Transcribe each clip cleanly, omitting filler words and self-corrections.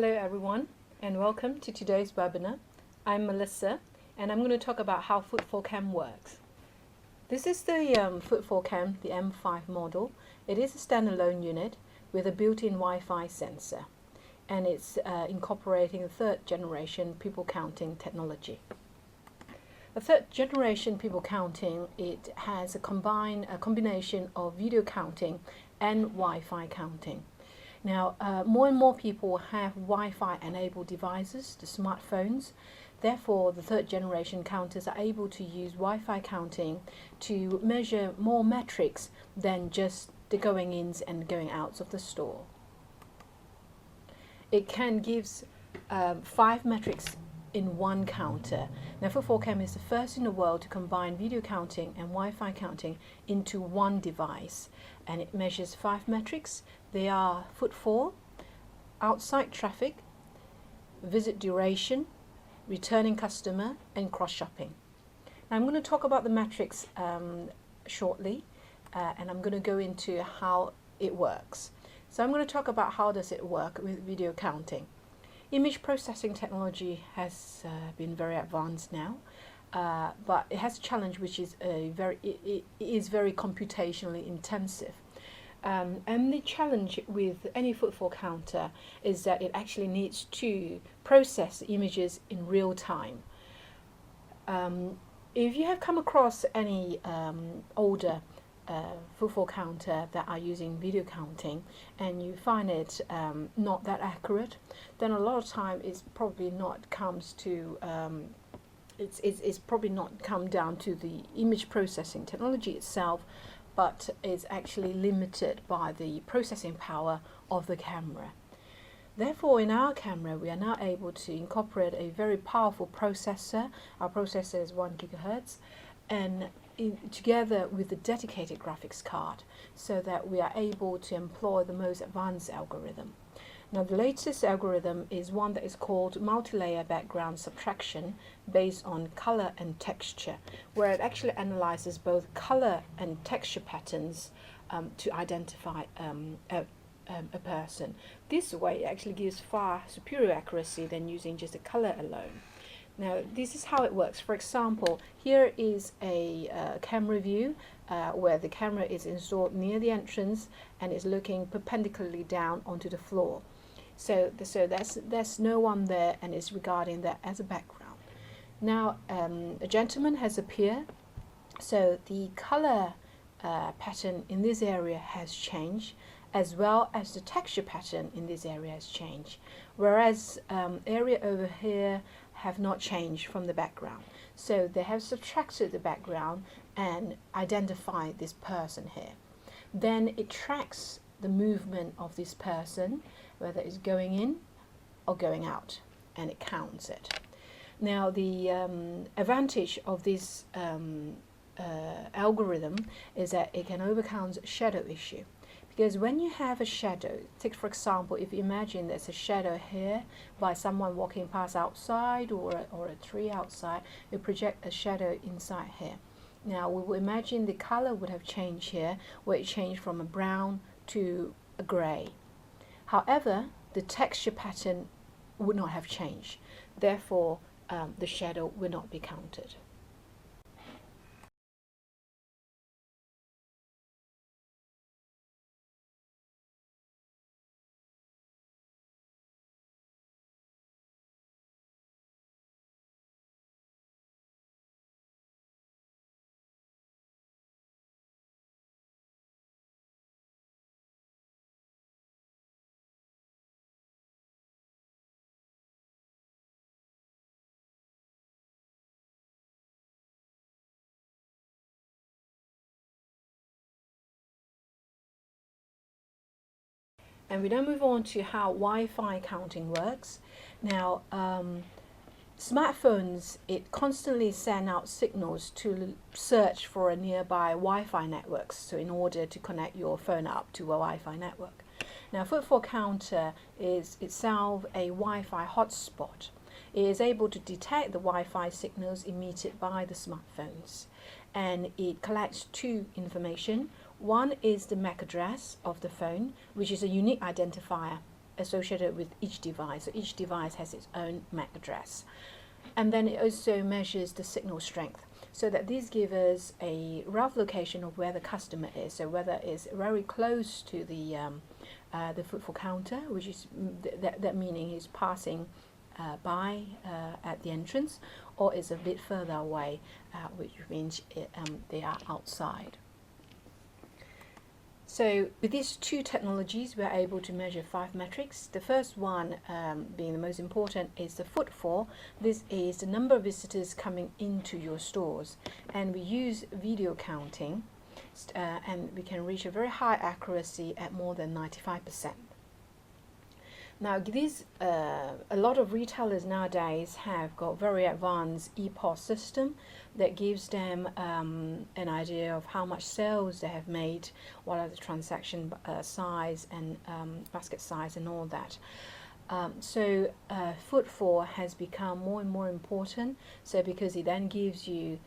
Hello everyone and welcome to today's webinar. I'm Melissa and I'm going to talk about how FootfallCam works. This is the FootfallCam, the M5 model. It is a standalone unit with a built-in Wi-Fi sensor, and it's incorporating a third generation people counting technology. A third generation people counting, it has a combination of video counting and Wi-Fi counting. Now, more and more people have Wi-Fi enabled devices, the smartphones. Therefore, the third generation counters are able to use Wi-Fi counting to measure more metrics than just the going ins and going outs of the store. It can give 5 metrics in one counter. Now, FootfallCam is the first in the world to combine video counting and Wi-Fi counting into one device, and it measures 5 metrics. They are footfall, outside traffic, visit duration, returning customer, and cross-shopping. Now, I'm going to talk about the metrics shortly, and I'm going to go into how it works. So I'm going to talk about how does it work with video counting. Image processing technology has been very advanced now, but it has a challenge which is it is very computationally intensive. And the challenge with any footfall counter is that it actually needs to process the images in real time. If you have come across any older footfall counter that are using video counting and you find it not that accurate, then a lot of time it's probably not comes to it's probably not come down to the image processing technology itself, but is actually limited by the processing power of the camera. Therefore, in our camera, we are now able to incorporate a very powerful processor. Our processor is 1 GHz, and together with the dedicated graphics card, so that we are able to employ the most advanced algorithm. Now, the latest algorithm is one that is called multi-layer background subtraction based on color and texture, where it actually analyzes both color and texture patterns to identify a person. This way, it actually gives far superior accuracy than using just a color alone. Now, this is how it works. For example, here is a camera view where the camera is installed near the entrance and is looking perpendicularly down onto the floor. So there's no one there and is regarding that as a background. Now, a gentleman has appeared, so the color pattern in this area has changed, as well as the texture pattern in this area has changed, whereas area over here have not changed from the background. So they have subtracted the background and identified this person here. Then it tracks the movement of this person, whether it's going in or going out, and it counts it. Now, the advantage of this algorithm is that it can overcome shadow issue. Because when you have a shadow, take for example, if you imagine there's a shadow here by someone walking past outside or a tree outside, you project a shadow inside here. Now, we will imagine the color would have changed here, where it changed from a brown to a gray. However, the texture pattern would not have changed. Therefore, the shadow will not be counted. And we now move on to how Wi-Fi counting works. Now, smartphones, it constantly send out signals to search for a nearby Wi-Fi networks, so in order to connect your phone up to a Wi-Fi network. Now, Footfall Counter is itself a Wi-Fi hotspot. It is able to detect the Wi-Fi signals emitted by the smartphones, and it collects 2 information. One is the MAC address of the phone, which is a unique identifier associated with each device. So each device has its own MAC address. And then it also measures the signal strength, so that this gives us a rough location of where the customer is. So whether it's very close to the footfall counter, which is that meaning he's passing by at the entrance, or is a bit further away, which means they are outside. So with these two technologies, we're able to measure 5 metrics. The first one, being the most important, is the footfall. This is the number of visitors coming into your stores. And we use video counting, and we can reach a very high accuracy at more than 95%. Now, a lot of retailers nowadays have got very advanced EPOS system that gives them an idea of how much sales they have made, what are the transaction size and basket size and all that. So footfall has become more and more important. So because it then gives you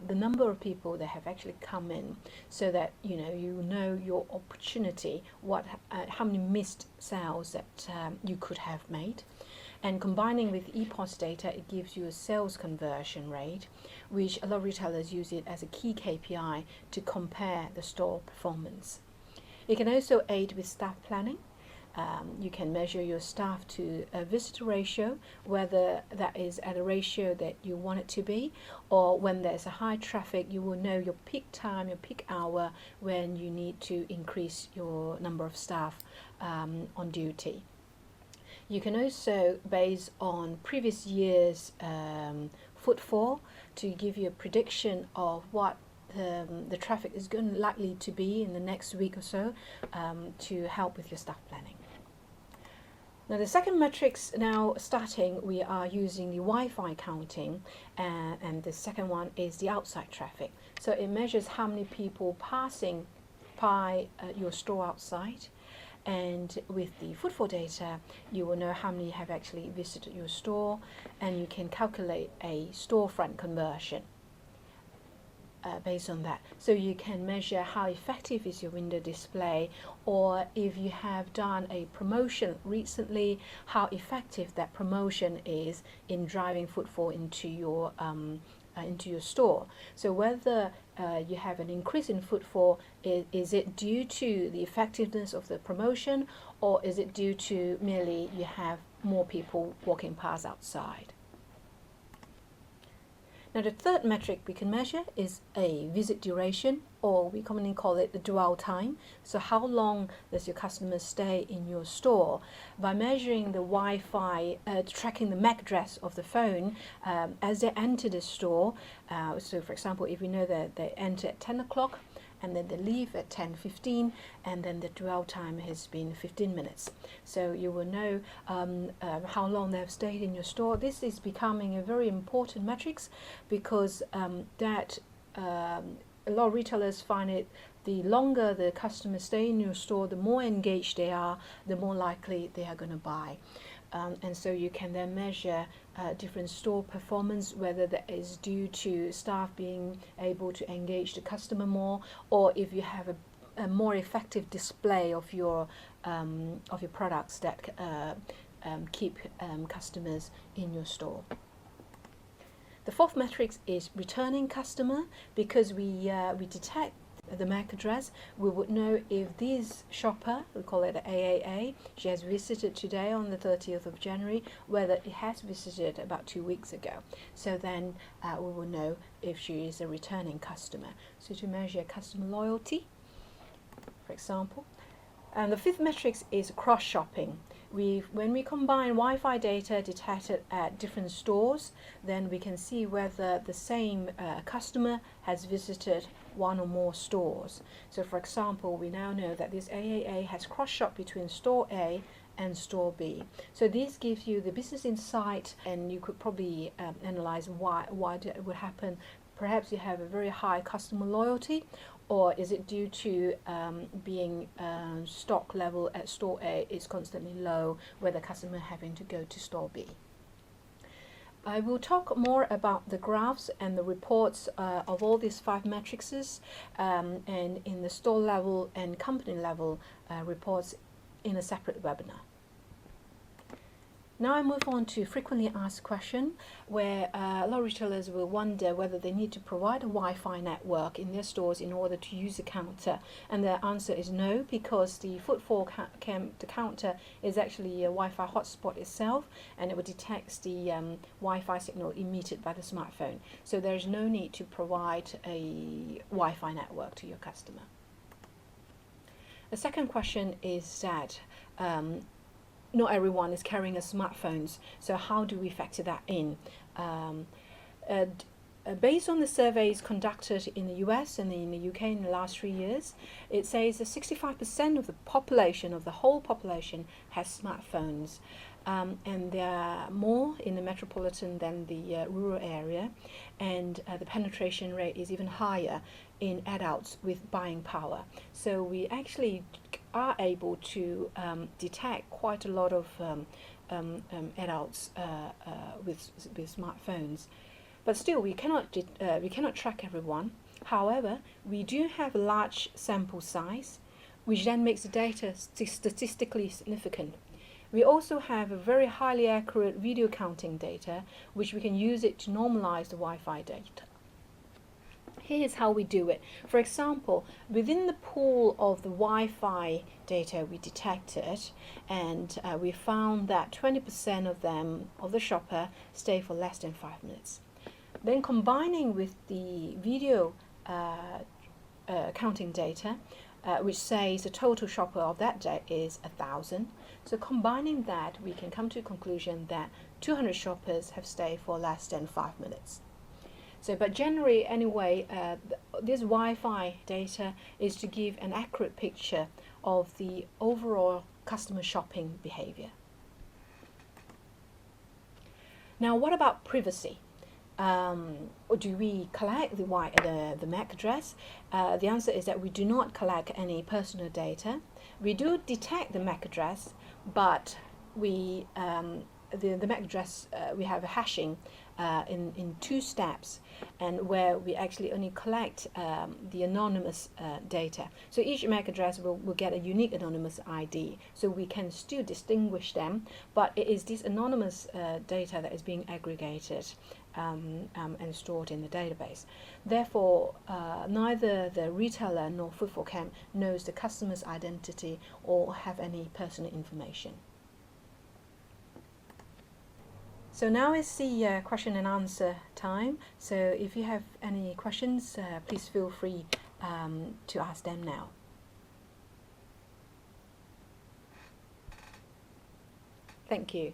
the number of people that have actually come in, so that you know your opportunity, how many missed sales that you could have made. And combining with EPOS data, it gives you a sales conversion rate, which a lot of retailers use it as a key KPI to compare the store performance. It can also aid with staff planning. You can measure your staff to a visitor ratio, whether that is at a ratio that you want it to be, or when there's a high traffic, you will know your peak time, your peak hour, when you need to increase your number of staff on duty. You can also, based on previous year's footfall, to give you a prediction of what the traffic is likely to be in the next week or so, to help with your staff planning. Now the second metrics, now starting, we are using the Wi-Fi counting, and the second one is the outside traffic. So it measures how many people passing by your store outside, and with the footfall data, you will know how many have actually visited your store, and you can calculate a storefront conversion based on that. So you can measure how effective is your window display, or if you have done a promotion recently, how effective that promotion is in driving footfall into your store. So whether you have an increase in footfall, is it due to the effectiveness of the promotion, or is it due to merely you have more people walking past outside? Now the third metric we can measure is a visit duration, or we commonly call it the dwell time. So how long does your customer stay in your store? By measuring the Wi-Fi, tracking the MAC address of the phone as they enter the store. So for example, if we know that they enter at 10 o'clock, and then they leave at 10:15, and then the dwell time has been 15 minutes. So you will know how long they have stayed in your store. This is becoming a very important metrics, because a lot of retailers find it, the longer the customers stay in your store, the more engaged they are, the more likely they are going to buy. And so you can then measure different store performance, whether that is due to staff being able to engage the customer more, or if you have a more effective display of your products that keep customers in your store. The fourth metric is returning customer. Because we detect the MAC address, we would know if this shopper, we call it the AAA, she has visited today on the 30th of January, whether it has visited about 2 weeks ago. So then we will know if she is a returning customer. So to measure customer loyalty, for example. And the fifth metric is cross-shopping. When we combine Wi-Fi data detected at different stores, then we can see whether the same customer has visited one or more stores. So for example, we now know that this AAA has cross-shopped between store A and store B. So this gives you the business insight, and you could probably analyze why it would happen. Perhaps you have a very high customer loyalty, or is it due to being stock level at store A is constantly low, where the customer having to go to store B. I will talk more about the graphs and the reports of all these 5 matrices, and in the store level and company level reports in a separate webinar. Now I move on to frequently asked question, where a lot of retailers will wonder whether they need to provide a Wi-Fi network in their stores in order to use the counter, and the answer is no, because the FootfallCam the counter is actually a Wi-Fi hotspot itself, and it will detect the Wi-Fi signal emitted by the smartphone. So there is no need to provide a Wi-Fi network to your customer. The second question is that not everyone is carrying a smartphones, so how do we factor that in? Based on the surveys conducted in the US and in the UK in the last 3 years, it says that 65% of the population, of the whole population, has smartphones. And there are more in the metropolitan than the rural area, and the penetration rate is even higher in adults with buying power. So we actually are able to detect quite a lot of adults with smartphones, but still we cannot track everyone. However, we do have a large sample size, which then makes the data statistically significant. We also have a very highly accurate video counting data, which we can use it to normalize the Wi-Fi data. Here's how we do it. For example, within the pool of the Wi-Fi data we detected, and we found that 20% of them, of the shopper, stay for less than 5 minutes. Then combining with the video counting data, which says the total shopper of that day is 1,000. So combining that, we can come to a conclusion that 200 shoppers have stayed for less than 5 minutes. So, but generally, anyway, this Wi-Fi data is to give an accurate picture of the overall customer shopping behavior. Now, what about privacy? Do we collect the MAC address? The answer is that we do not collect any personal data. We do detect the MAC address, but we the MAC address, we have a hashing in 2 steps, and where we actually only collect the anonymous data. So each MAC address will get a unique anonymous ID, so we can still distinguish them, but it is this anonymous data that is being aggregated and stored in the database. Therefore, neither the retailer nor FootfallCam knows the customer's identity or have any personal information. So now is the question and answer time. So if you have any questions, please feel free to ask them now. Thank you.